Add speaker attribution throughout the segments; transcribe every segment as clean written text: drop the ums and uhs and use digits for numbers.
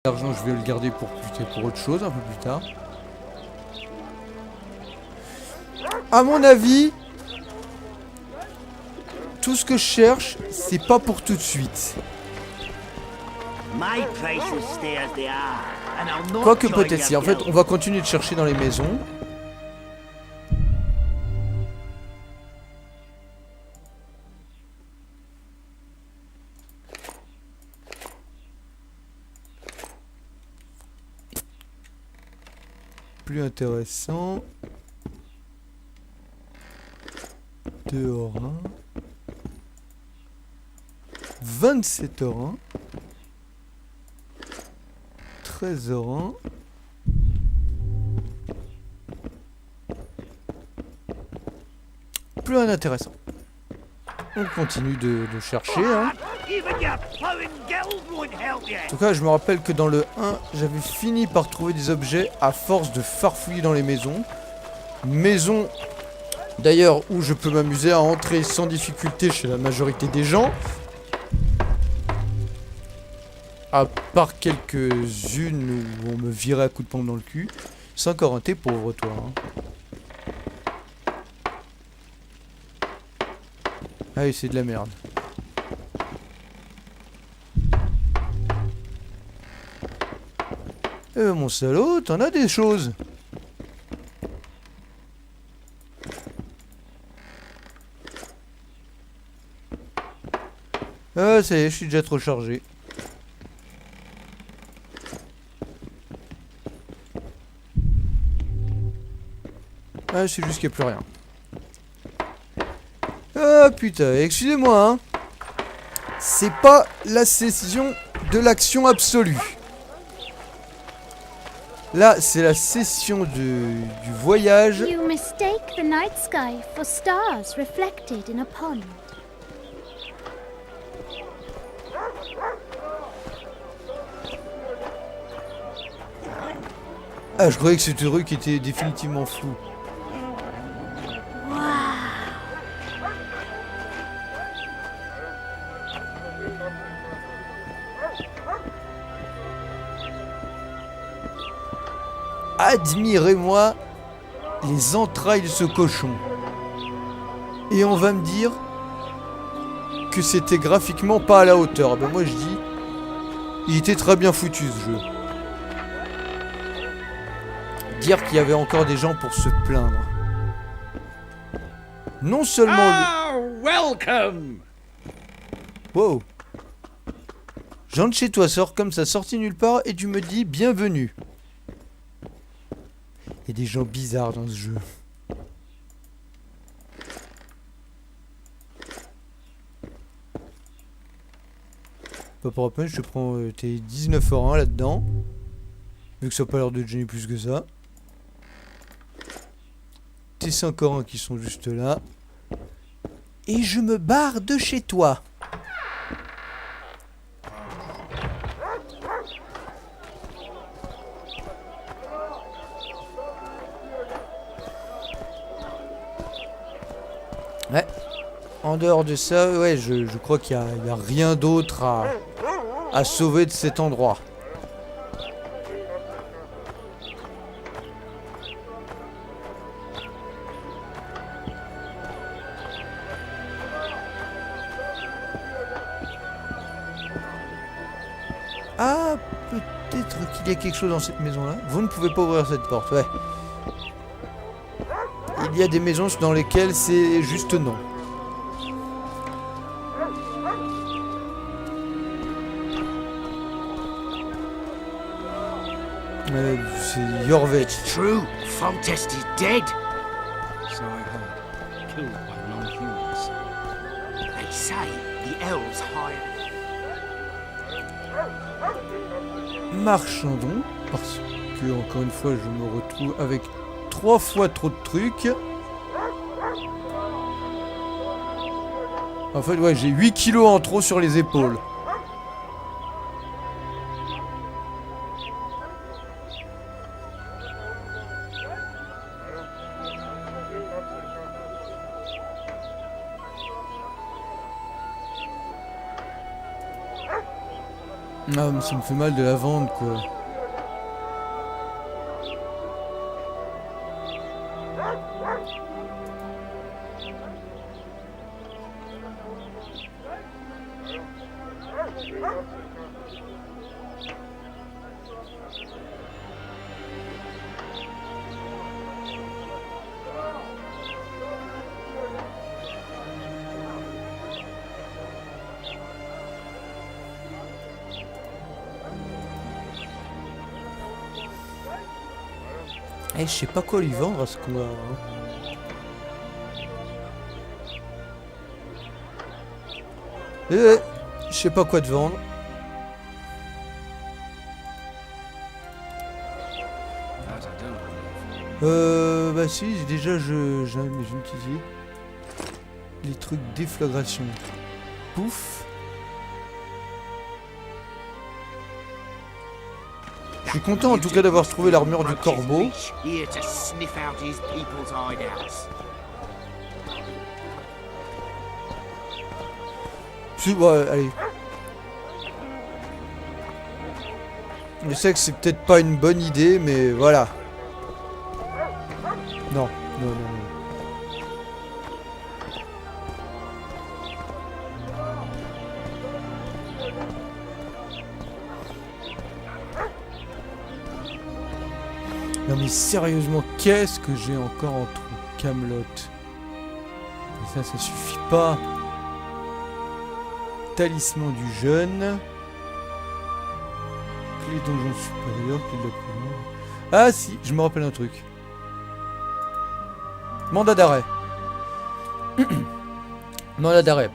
Speaker 1: L'argent, je vais le garder pour autre chose un peu plus tard. À mon avis, tout ce que je cherche, c'est pas pour tout de suite. Quoique peut-être si. En fait, on va continuer de chercher dans les maisons. Plus intéressant. Dehors 1. 27 heures 1. 13 heures 1. Plus rien d'intéressant. On continue de chercher. Hein. En tout cas, je me rappelle que dans le 1, j'avais fini par trouver des objets à force de farfouiller dans les maisons. Maison, d'ailleurs, où je peux m'amuser à entrer sans difficulté chez la majorité des gens. À part quelques-unes où on me virait à coups de pompe dans le cul. C'est encore un thé, pauvre toi. Hein. Ah oui, c'est de la merde. Mon salaud, t'en as des choses. Ah, ça y est, je suis déjà trop chargé. Ah, c'est juste qu'il n'y a plus rien. Ah putain, excusez-moi, hein. C'est pas la session de l'action absolue. Là, c'est la session du voyage.
Speaker 2: You mistake the night sky for stars reflected in a pond.
Speaker 1: Ah, je croyais que c'était rue qui était définitivement floue. Admirez-moi les entrailles de ce cochon. Et on va me dire que c'était graphiquement pas à la hauteur. Ben moi je dis, il était très bien foutu ce jeu. Dire qu'il y avait encore des gens pour se plaindre. Non seulement
Speaker 3: welcome.
Speaker 1: Wow. J'entre chez toi, sors comme ça, sorti nulle part, et tu me dis bienvenue. Il y a des gens bizarres dans ce jeu. Pas pour la peine, je te prends tes 19 heures 1 là-dedans. Vu que ça n'a pas l'air de te gêner plus que ça. Tes 5 heures 1 qui sont juste là. Et je me barre de chez toi. Ouais. En dehors de ça, ouais, je crois qu'il n'y a rien d'autre à sauver de cet endroit. Ah, peut-être qu'il y a quelque chose dans cette maison-là. Vous ne pouvez pas ouvrir cette porte, ouais. Il y a des maisons dans lesquelles c'est juste non. C'est Harvek.
Speaker 3: True, Foltest is dead. So I heard. Killed by non-humans. They say the elves hired.
Speaker 1: Marchandons, parce que encore une fois je me retrouve avec 3 fois trop de trucs. En fait ouais, j'ai 8 kilos en trop sur les épaules. Ah, mais ça me fait mal de la vendre, quoi. Eh, je sais pas quoi lui vendre à ce qu'on a. Je sais pas quoi te vendre. Bah si, déjà je utilisé les trucs déflagration. Pouf. Je suis content en tout cas d'avoir trouvé l'armure du corbeau. Si, ouais, allez. Je sais que c'est peut-être pas une bonne idée, mais voilà. Non, non, non, non. Non mais sérieusement, qu'est-ce que j'ai encore en trou Camelot. Et ça suffit pas. Talisman du jeune. Clé donjon supérieur, clé de la commande. Ah si, je me rappelle un truc. Mandat d'arrêt. Mandat d'arrêt.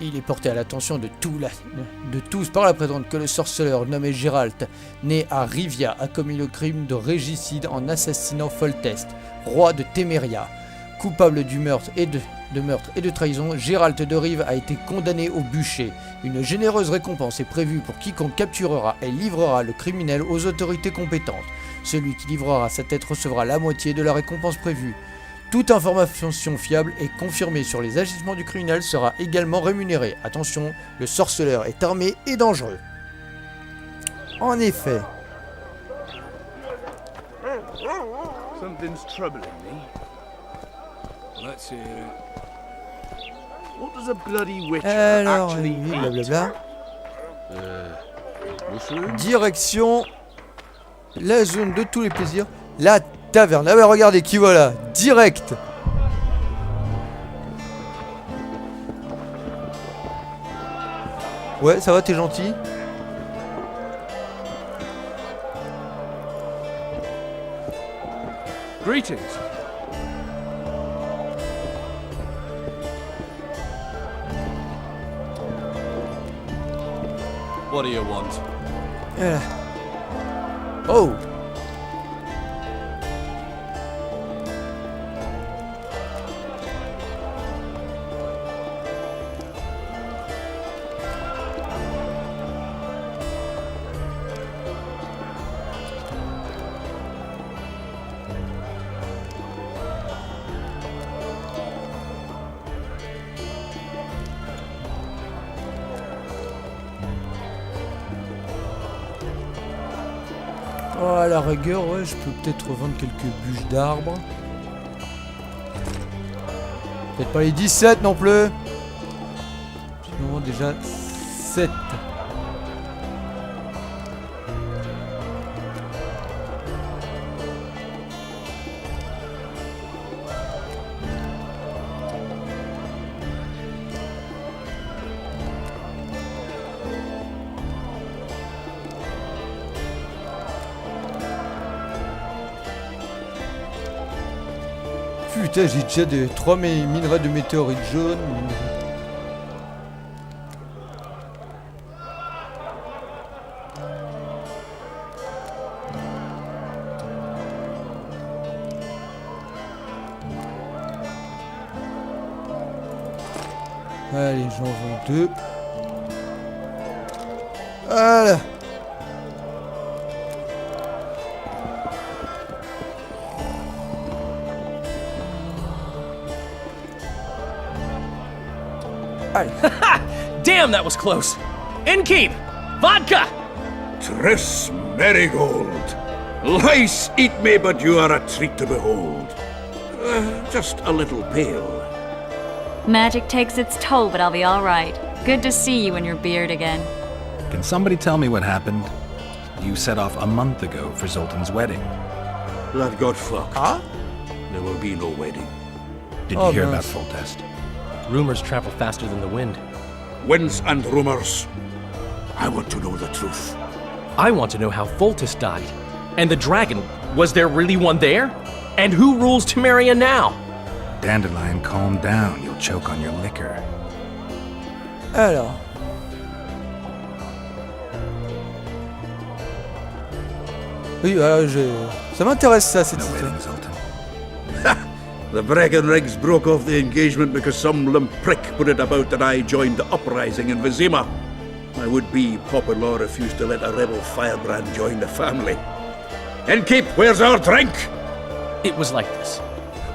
Speaker 1: Il est porté à l'attention de tous par la présente que le sorceleur nommé Gérald, né à Rivia, a commis le crime de régicide en assassinant Foltest, roi de Téméria. Coupable du meurtre et de trahison, Gérald de Rive a été condamné au bûcher. Une généreuse récompense est prévue pour quiconque capturera et livrera le criminel aux autorités compétentes. Celui qui livrera sa tête recevra la moitié de la récompense prévue. Toute information fiable et confirmée sur les agissements du criminel sera également rémunérée. Attention, le sorceleur est armé et dangereux. En effet.
Speaker 3: Something's troubling me. Let's hear it. What does a bloody witcher
Speaker 1: Alors,
Speaker 3: actually
Speaker 1: blablabla.
Speaker 3: Mushroom?
Speaker 1: Direction la zone de tous les plaisirs. La taverne. Ah bah regardez qui voilà. Direct. Ouais, ça va, t'es gentil.
Speaker 3: Greetings. What do you want?
Speaker 1: Voilà. Oh. Oh, à la rigueur, ouais, je peux peut-être revendre quelques bûches d'arbres. Peut-être pas les 17 non plus. Je me vends déjà 7. Putain, j'ai déjà 3 minerais de météorites jaunes. Allez, j'en vends 2. Voilà. Allez.
Speaker 4: Damn, that was close. In keep. Vodka!
Speaker 5: Triss Marigold. Lice eat me, but you are a treat to behold. Just a little pale.
Speaker 6: Magic takes its toll, but I'll be all right. Good to see you in your beard again.
Speaker 7: Can somebody tell me what happened? You set off a month ago for Zoltan's wedding.
Speaker 5: That got fucked.
Speaker 1: Huh?
Speaker 5: There will be no wedding.
Speaker 7: Did
Speaker 1: Oh,
Speaker 7: you hear
Speaker 1: nice.
Speaker 7: about Full Test?
Speaker 4: Rumors travel faster than the wind.
Speaker 5: Winds and rumors. I want to know the truth.
Speaker 4: I want to know how Foltest died. And the dragon, was there really one there? And who rules Temeria now?
Speaker 7: Dandelion, calm down. You'll choke on your liquor.
Speaker 1: Alors. Oui, ça m'intéresse ça, cette
Speaker 7: No
Speaker 1: histoire.
Speaker 7: wedding, Zoltan.
Speaker 5: The Breckenrigs broke off the engagement because some limp prick put it about that I joined the uprising in Vizima. My would-be papa-in-law refused to let a rebel firebrand join the family. Innkeep, where's our drink?
Speaker 4: It was like this.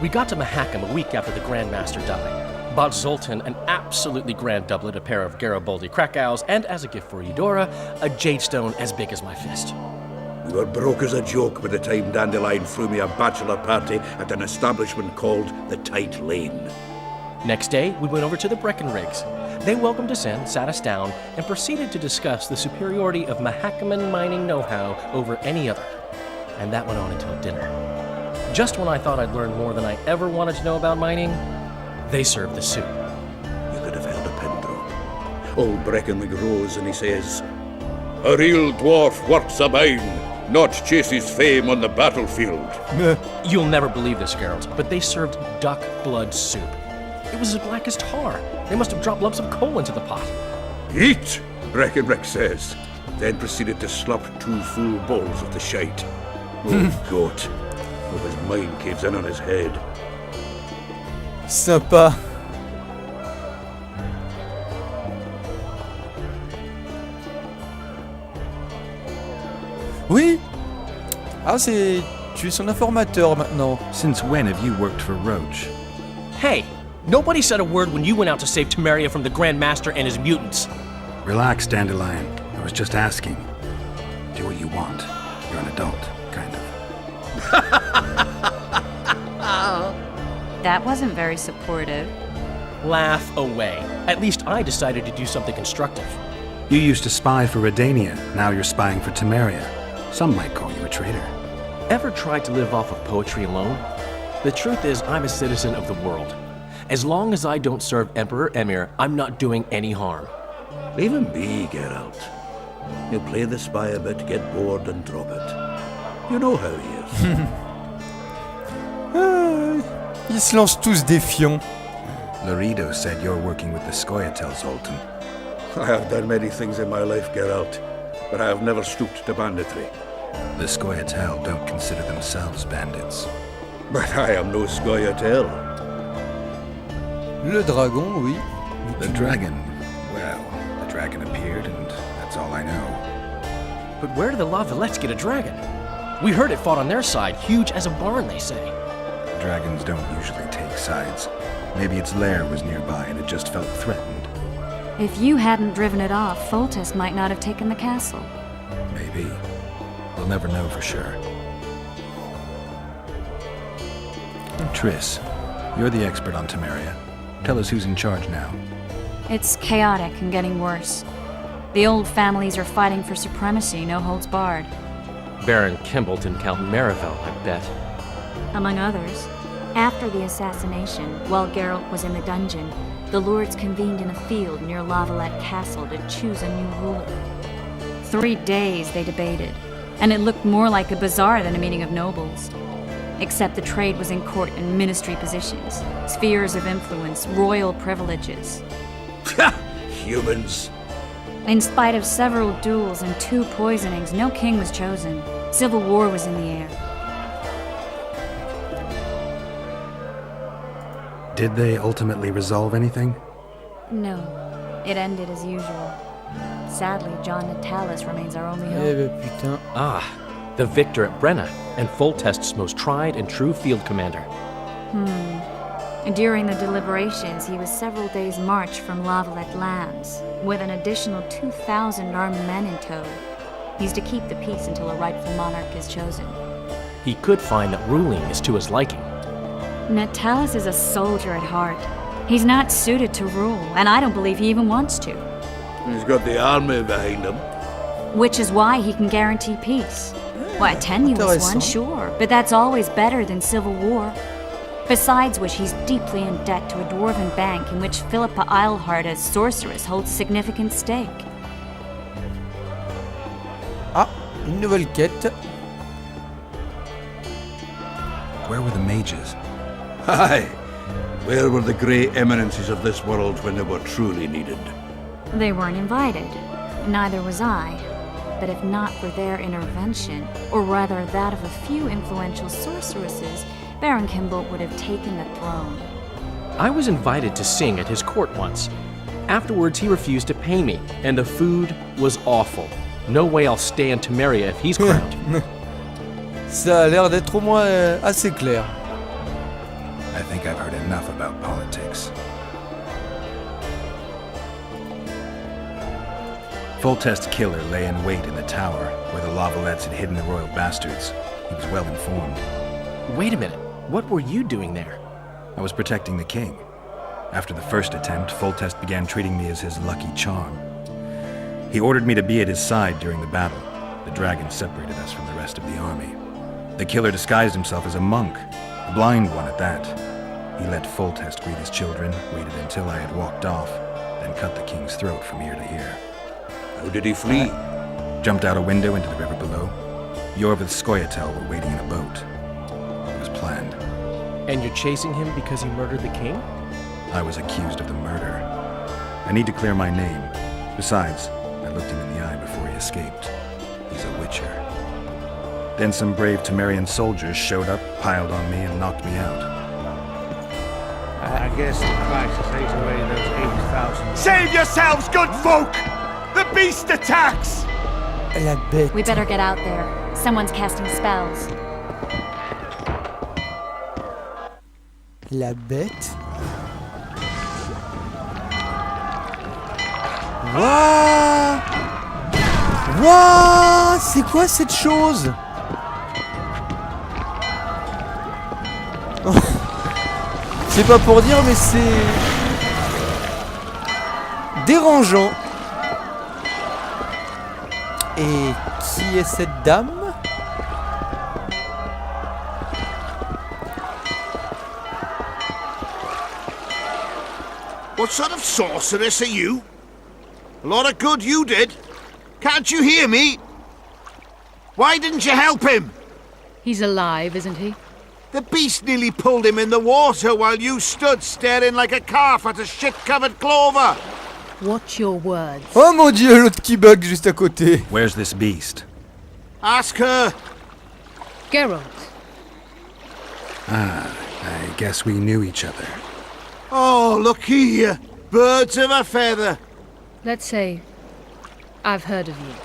Speaker 4: We got to Mahakam a week after the Grand Master died. Bought Zoltan an absolutely grand doublet, a pair of Garibaldi Krakau's, and as a gift for Eudora, a jade stone as big as my fist.
Speaker 5: We were broke as a joke by the time Dandelion threw me a bachelor party at an establishment called the Tight Lane.
Speaker 4: Next day, we went over to the Breckenrigs. They welcomed us in, sat us down, and proceeded to discuss the superiority of Mahakaman mining know-how over any other. And that went on until dinner. Just when I thought I'd learned more than I ever wanted to know about mining, they served the soup.
Speaker 5: You could have held a pin drop. Old Breckenrig rose and he says, "A real dwarf works a mine, not chases fame on the battlefield."
Speaker 4: You'll never believe this, Geralt, but they served duck blood soup. It was as black as tar. They must have dropped lumps of coal into the pot.
Speaker 5: "Eat," Breckenrig says, then proceeded to slop 2 full bowls of the shite. Oh, goat. Hope his mind caves in on his head.
Speaker 1: Sympa. Oui. Ah, c'est... Tu es son informateur maintenant.
Speaker 7: Since when have you worked for Roach?
Speaker 4: Hey, nobody said a word when you went out to save Temeria from the Grand Master and his mutants.
Speaker 7: Relax, Dandelion. I was just asking. Do what you want. You're an adult, kind of.
Speaker 6: That wasn't very supportive.
Speaker 4: Laugh away. At least I decided to do something constructive.
Speaker 7: You used to spy for Redania. Now you're spying for Temeria. Some might call you a traitor.
Speaker 4: Ever tried to live off of poetry alone? The truth is, I'm a citizen of the world. As long as I don't serve Emperor Emir, I'm not doing any harm.
Speaker 5: Leave him be, Geralt. He'll play the spy a bit, get bored and drop it. You know how he is.
Speaker 1: Ils se lancent tous défiants.
Speaker 7: Laredo said you're working with the Scoia'tael, Zoltan.
Speaker 5: I have done many things in my life, Geralt, but I have never stooped to banditry.
Speaker 7: The Scoia'tael don't consider themselves bandits.
Speaker 5: But I am no Scoia'tael.
Speaker 1: Le dragon, oui.
Speaker 7: The dragon, well, the dragon appeared and that's all I know.
Speaker 4: But where did the La Villettes get a dragon? We heard it fought on their side, huge as a barn, they say.
Speaker 7: Dragons don't usually take sides. Maybe its lair was nearby and it just felt threatened.
Speaker 6: If you hadn't driven it off, Foltest might not have taken the castle.
Speaker 7: Maybe. We'll never know for sure. Triss, you're the expert on Temeria. Tell us who's in charge now.
Speaker 6: It's chaotic and getting worse. The old families are fighting for supremacy, no holds barred.
Speaker 4: Baron Kimbalt and Count Marivel, I bet.
Speaker 6: Among others.
Speaker 2: After the assassination, while Geralt was in the dungeon, the lords convened in a field near La Valette Castle to choose a new ruler.
Speaker 6: 3 days they debated, and it looked more like a bazaar than a meeting of nobles. Except the trade was in court and ministry positions, spheres of influence, royal privileges.
Speaker 5: Humans.
Speaker 6: In spite of several duels and 2 poisonings, no king was chosen. Civil war was in the air.
Speaker 7: Did they ultimately resolve anything?
Speaker 6: No, it ended as usual. Sadly, John Natalis remains our only
Speaker 1: Eh
Speaker 6: hope.
Speaker 1: ben putain.
Speaker 4: Ah, the victor at Brenna, and Foltest's most tried and true field commander.
Speaker 6: During the deliberations, he was several days' march from Lavalette lands, with an additional 2,000 armed men in tow. He's to keep the peace until a rightful monarch is chosen.
Speaker 4: He could find that ruling is to his liking.
Speaker 6: Natalis is a soldier at heart. He's not suited to rule, and I don't believe he even wants to.
Speaker 5: He's got the army behind him.
Speaker 6: Which is why he can guarantee peace. Well, a tenuous one, sure, but that's always better than civil war. Besides which, he's deeply in debt to a dwarven bank in which Philippa Eilhart, as sorceress, holds significant stake.
Speaker 1: Ah, une nouvelle quête.
Speaker 7: Where were the mages?
Speaker 5: Aye. Where were the grey eminences of this world when they were truly needed?
Speaker 6: They weren't invited. Neither was I. But if not for their intervention, or rather that of a few influential sorceresses, Baron Kimbolt would have taken the throne.
Speaker 4: I was invited to sing at his court once. Afterwards, he refused to pay me, and the food was awful. No way I'll stay in Temeria if he's crowned.
Speaker 1: Ça a l'air d'être au moins assez clair.
Speaker 7: I think I've heard enough about politics. Foltest's killer lay in wait in the tower, where the Lavalettes had hidden the royal bastards. He was well informed.
Speaker 4: Wait a minute. What were you doing there?
Speaker 7: I was protecting the king. After the first attempt, Foltest began treating me as his lucky charm. He ordered me to be at his side during the battle. The dragon separated us from the rest of the army. The killer disguised himself as a monk, a blind one at that. He let Foltest greet his children, waited until I had walked off, then cut the king's throat from ear to ear.
Speaker 5: How did he flee?
Speaker 7: Jumped out a window into the river below. Yorvith Skoyatel were waiting in a boat. It was planned.
Speaker 4: And you're chasing him because he murdered the king?
Speaker 7: I was accused of the murder. I need to clear my name. Besides, I looked him in the eye before he escaped. He's a witcher. Then some brave Temerian soldiers showed up, piled on me, and knocked me out.
Speaker 3: I guess the crisis ate away those 80,000.
Speaker 8: Save yourselves, good folk! The beast attacks!
Speaker 1: La bête.
Speaker 6: We better get out there. Someone's casting spells.
Speaker 1: La bête. Wouah! Wouah! C'est quoi cette chose? Oh. C'est pas pour dire, mais c'est dérangeant. Et qui est cette dame?
Speaker 8: What sort of sorceress are you? A lot of good you did. Can't you hear me? Why didn't you help him?
Speaker 9: He's alive, isn't he?
Speaker 8: The beast nearly pulled him in the water while you stood staring like a calf at a shit-covered clover.
Speaker 9: Watch your words.
Speaker 1: Oh mon dieu, l'autre qui bug juste à côté.
Speaker 7: Where's this beast?
Speaker 8: Ask her.
Speaker 9: Geralt.
Speaker 7: I guess we knew each other.
Speaker 8: Oh, look here. Birds of a feather.
Speaker 9: Let's say I've heard of you.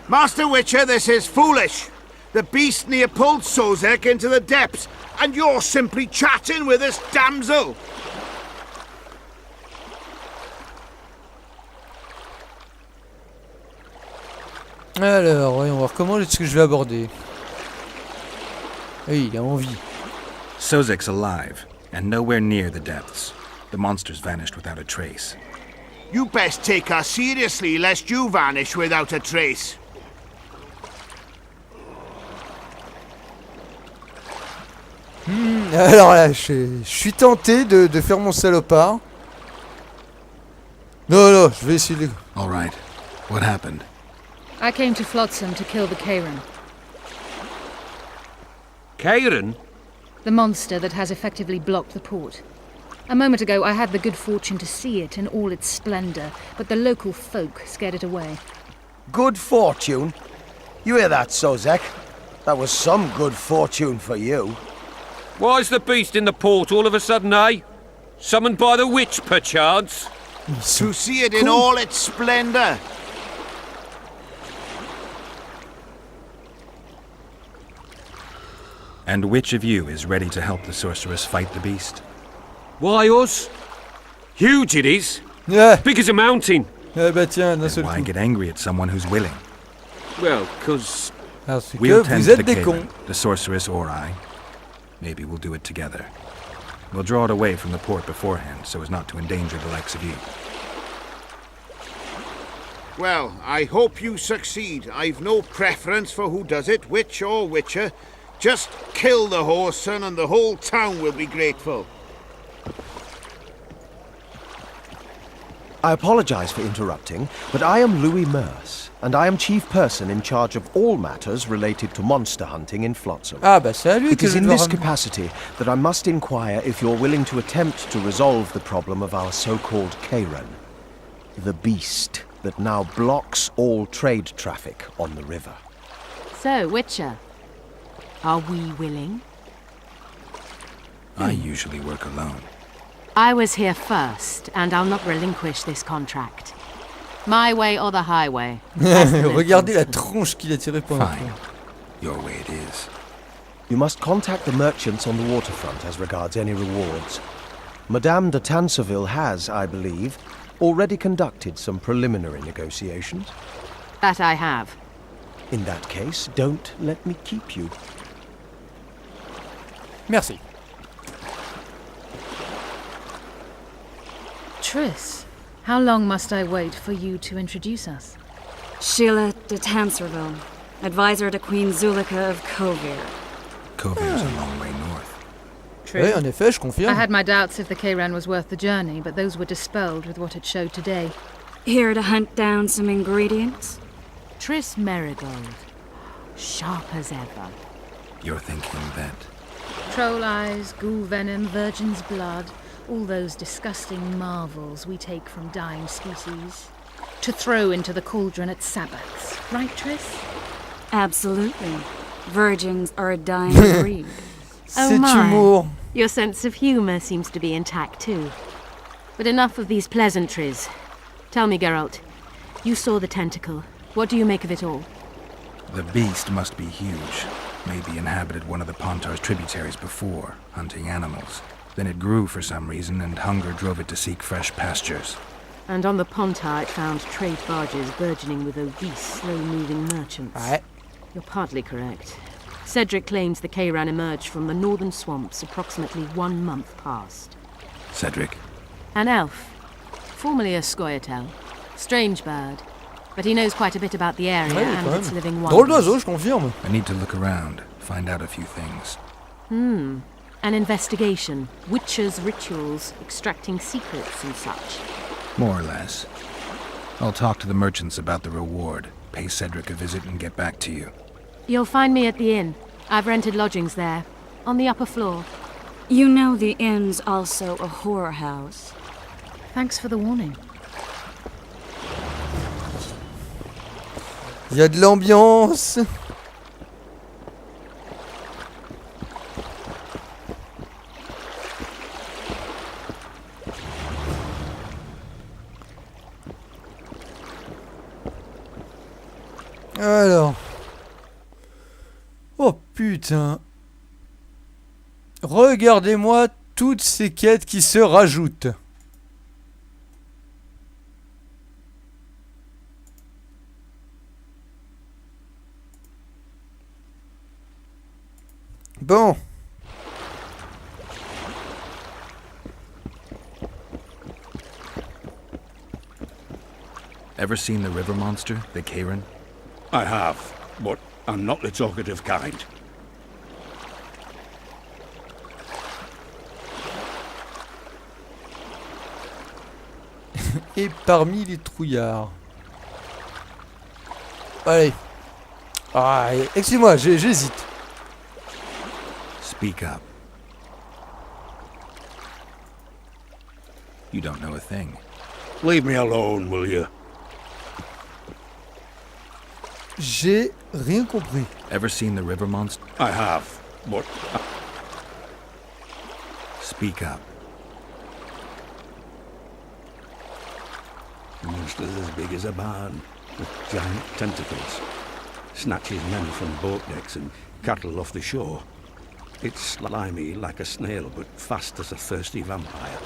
Speaker 8: Master Witcher, this is foolish. The beast near pulled Sozek into the depths, and you're simply chatting with this damsel.
Speaker 1: Alors, voyons voir comment est-ce que je vais aborder. Oui, il a envie.
Speaker 7: Sozek's alive, and nowhere near the depths. The monsters vanished without a trace.
Speaker 8: You best take her seriously, lest you vanish without a trace.
Speaker 1: Alors là, je suis tenté de faire mon salopard. Non, je vais essayer de...
Speaker 7: All right. What happened?
Speaker 9: I came to Flotsam to kill the Karen,
Speaker 3: Karen?
Speaker 9: the monster that has effectively blocked the port. A moment ago, I had the good fortune to see it in all its splendor, but the local folk scared it away.
Speaker 10: Good fortune? You hear that, Sozek? That was some good fortune for you.
Speaker 3: Why's the beast in the port all of a sudden, eh? Summoned by the witch, perchance?
Speaker 8: To see it in all its splendor.
Speaker 7: And which of you is ready to help the sorceress fight the beast?
Speaker 11: Why us? Huge it is.
Speaker 1: Yeah.
Speaker 11: Big as a mountain.
Speaker 1: Eh bah tiens, d'un
Speaker 7: Then
Speaker 1: seul
Speaker 7: why
Speaker 1: coup.
Speaker 7: get angry at someone who's willing?
Speaker 11: Well, 'cause
Speaker 1: Parce que
Speaker 7: We'll tend
Speaker 1: vous
Speaker 7: to the
Speaker 1: êtes des cons.
Speaker 7: Kayran, the sorceress or I. Maybe we'll do it together. We'll draw it away from the port beforehand so as not to endanger the likes of you.
Speaker 8: Well, I hope you succeed. I've no preference for who does it, witch or witcher. Just kill the whoreson and the whole town will be grateful.
Speaker 10: I apologize for interrupting, but I am Louis Merce, and I am chief person in charge of all matters related to monster hunting in Flotsam.
Speaker 1: Ah bah c'est à lui
Speaker 10: It
Speaker 1: que
Speaker 10: is
Speaker 1: je
Speaker 10: in
Speaker 1: dois
Speaker 10: this
Speaker 1: ramener.
Speaker 10: capacity that I must inquire if you're willing to attempt to resolve the problem of our so-called Kayran, the beast that now blocks all trade traffic on the river.
Speaker 12: So, Witcher, are we willing?
Speaker 7: I usually work alone.
Speaker 12: I was here first, and I'll not relinquish this contract. My way or the highway. as the note
Speaker 1: Regardez la
Speaker 12: says.
Speaker 1: tronche qu'il a tirée pendant.
Speaker 7: Fine. Your way it is.
Speaker 10: You must contact the merchants on the waterfront as regards any rewards. Madame de Tanseville has, I believe, already conducted some preliminary negotiations.
Speaker 12: That I have.
Speaker 10: In that case, don't let me keep you.
Speaker 1: Merci.
Speaker 9: Triss, how long must I wait for you to introduce us?
Speaker 6: Sheila de Tanserville, advisor to Queen Zulika of Kovir.
Speaker 7: Kovier's a long way north.
Speaker 9: True.
Speaker 1: Oui, en effet, je
Speaker 9: I
Speaker 1: confirme.
Speaker 9: had my doubts if the Kayran was worth the journey, but those were dispelled with what it showed today.
Speaker 6: Here to hunt down some ingredients?
Speaker 12: Triss Merigold. Sharp as ever.
Speaker 7: You're thinking that
Speaker 9: Troll eyes, ghoul venom, virgin's blood, all those disgusting marvels we take from dying species. To throw into the cauldron at Sabbaths. Right, Triss?
Speaker 6: Absolutely. Virgins are a dying breed.
Speaker 12: Oh
Speaker 1: C'est
Speaker 12: my.
Speaker 1: humour.
Speaker 12: Your sense of humour seems to be intact too. But enough of these pleasantries. Tell me, Geralt, you saw the tentacle. What do you make of it all?
Speaker 7: the beast must be huge. Maybe inhabited one of the Pontar's tributaries before, hunting animals. Then it grew for some reason, and hunger drove it to seek fresh pastures.
Speaker 12: And on the Pontar it found trade barges burgeoning with obese, slow-moving merchants.
Speaker 1: Ouais.
Speaker 12: You're partly correct. Cedric claims the Kayran emerged from the northern swamps approximately 1 month past.
Speaker 7: Cedric?
Speaker 12: An elf, formerly a Scoia'tael. Strange bird, but he knows quite a bit about the area
Speaker 1: Ouais,
Speaker 12: and
Speaker 1: quand
Speaker 12: its
Speaker 1: même.
Speaker 12: living
Speaker 1: Drôle
Speaker 12: wonders.
Speaker 1: d'oiseau, je confirme.
Speaker 7: I need to look around, find out a few things.
Speaker 12: An investigation, witches' rituals, extracting secrets and such.
Speaker 7: More or less. I'll talk to the merchants about the reward, pay Cedric a visit, and get back to you.
Speaker 12: You'll find me at the inn. I've rented lodgings there, on the upper floor.
Speaker 6: You know the inn's also a whorehouse.
Speaker 9: Thanks for the warning.
Speaker 1: Il y a de l'ambiance. Alors. Oh putain. Regardez-moi toutes ces quêtes qui se rajoutent. Bon.
Speaker 7: Ever seen the river monster, the Kayran?
Speaker 5: I have, but I'm not the talkative kind.
Speaker 1: Et parmi les trouillards. Allez. Ah, excusez-moi, j'hésite.
Speaker 7: Speak up. You don't know a thing.
Speaker 5: Leave me alone, will you?
Speaker 1: J'ai rien compris.
Speaker 7: Ever seen the river monster?
Speaker 5: I have, but
Speaker 7: Speak up.
Speaker 5: monsters as big as a barn, with giant tentacles. Snatches men from boat decks and cattle off the shore. It's slimy like a snail, but fast as a thirsty vampire.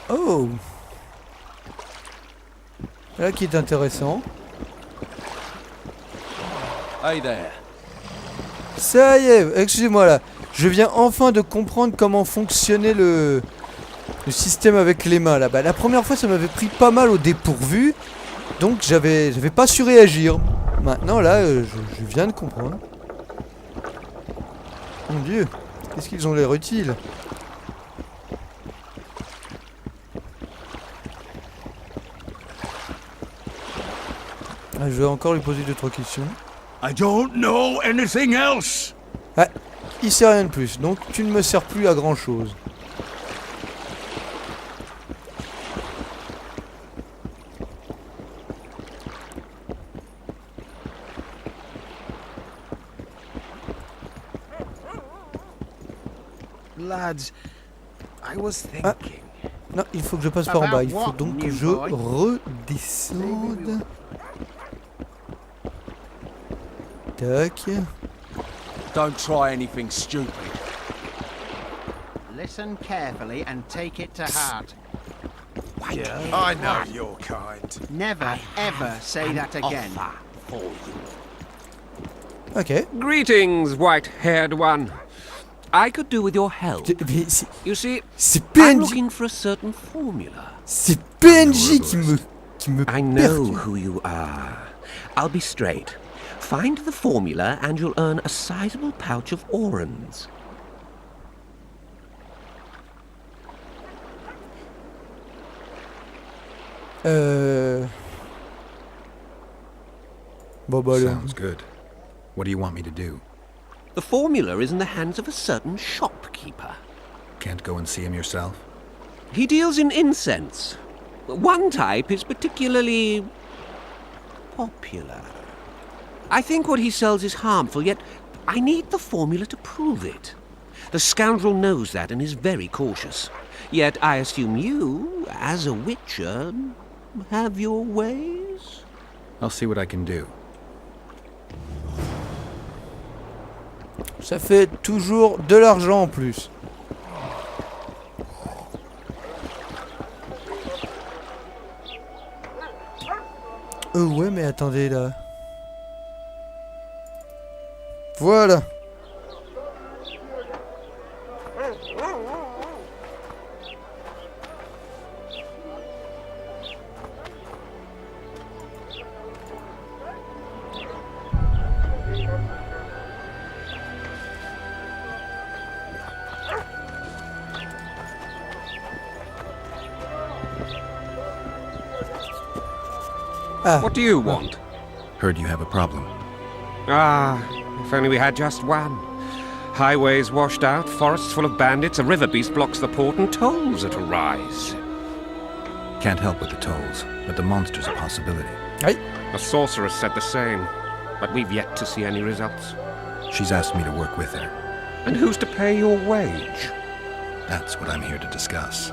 Speaker 1: Oh. Là qui est intéressant.
Speaker 11: Hey there.
Speaker 1: Ça y est, excusez-moi là. Je viens enfin de comprendre comment fonctionnait le système avec les mains là. Bah, la première fois ça m'avait pris pas mal au dépourvu. Donc j'avais pas su réagir. Maintenant là, je viens de comprendre. Mon Dieu, qu'est-ce qu'ils ont l'air utiles. Ah, je vais encore lui poser 2-3 questions.
Speaker 5: I don't know anything else.
Speaker 1: Ah, il sait rien de plus, donc tu ne me sers plus à grand chose.
Speaker 10: Lads, I was thinking.
Speaker 1: Non, il faut que je passe par en bas. Il faut donc que je redescende. Tac.
Speaker 10: Don't try anything stupid.
Speaker 3: Listen carefully and take it to heart.
Speaker 10: I know your kind.
Speaker 3: Never ever say that again.
Speaker 1: Ok.
Speaker 11: Greetings, white-haired one. I could do with your help. You see, I'm looking for a certain formula.
Speaker 1: C'est PNJ qui me
Speaker 11: I know who you are. I'll be straight. Find the formula and you'll earn a sizable pouch of orans.
Speaker 7: Sounds good. What do you want me to do?
Speaker 11: The formula is in the hands of a certain shopkeeper.
Speaker 7: Can't go and see him yourself?
Speaker 11: He deals in incense. One type is particularly popular. I think what he sells is harmful, yet I need the formula to prove it. The scoundrel knows that and is very cautious. Yet I assume you, as a witcher, have your ways?
Speaker 7: I'll see what I can do.
Speaker 1: Ça fait toujours de l'argent en plus. Ouais, mais attendez là. Voilà.
Speaker 11: What do you want?
Speaker 7: Heard you have a problem.
Speaker 11: Ah, if only we had just one. Highways washed out, forests full of bandits, a river beast blocks the port, and tolls at a rise.
Speaker 7: Can't help with the tolls, but the monster's a possibility.
Speaker 1: Aye.
Speaker 11: The sorceress said the same, but we've yet to see any results.
Speaker 7: She's asked me to work with her.
Speaker 11: And who's to pay your wage?
Speaker 7: That's what I'm here to discuss.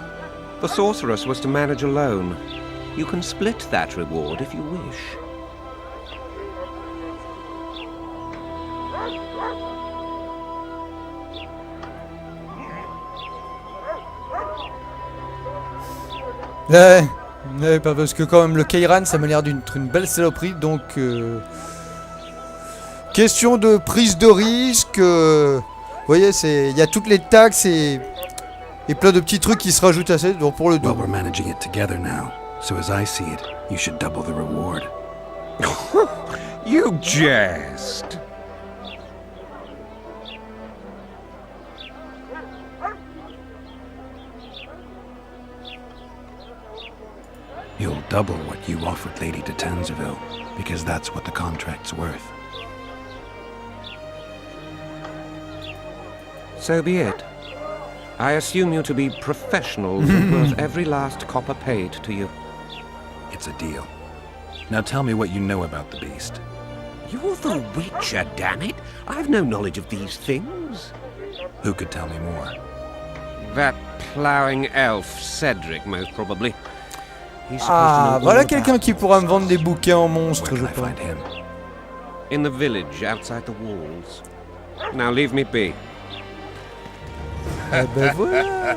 Speaker 11: The sorceress was to manage alone. You can split that reward if you wish.
Speaker 1: Pas parce que quand même le Kairan ça m'a l'air d'être une belle saloperie, donc question de prise de risque, vous voyez, il y a toutes les taxes et plein de petits trucs qui se rajoutent à ça, donc pour le dos.
Speaker 7: Well, we're managing it together now, so as I see it, you should double the reward.
Speaker 11: You jest.
Speaker 7: You'll double what you offered Lady de Tanzeville, because that's what the contract's worth.
Speaker 11: So be it. I assume you to be professionals and worth every last copper paid to you.
Speaker 7: It's a deal. Now tell me what you know about the beast.
Speaker 11: You're the Witcher, damn it! I've no knowledge of these things.
Speaker 7: Who could tell me more?
Speaker 11: That ploughing elf, Cedric, most probably.
Speaker 1: Ah, voilà quelqu'un qui pourra me vendre des bouquins en monstres, je pense.
Speaker 11: In the village, outside the walls. Now leave me be.
Speaker 1: Eh ben voilà.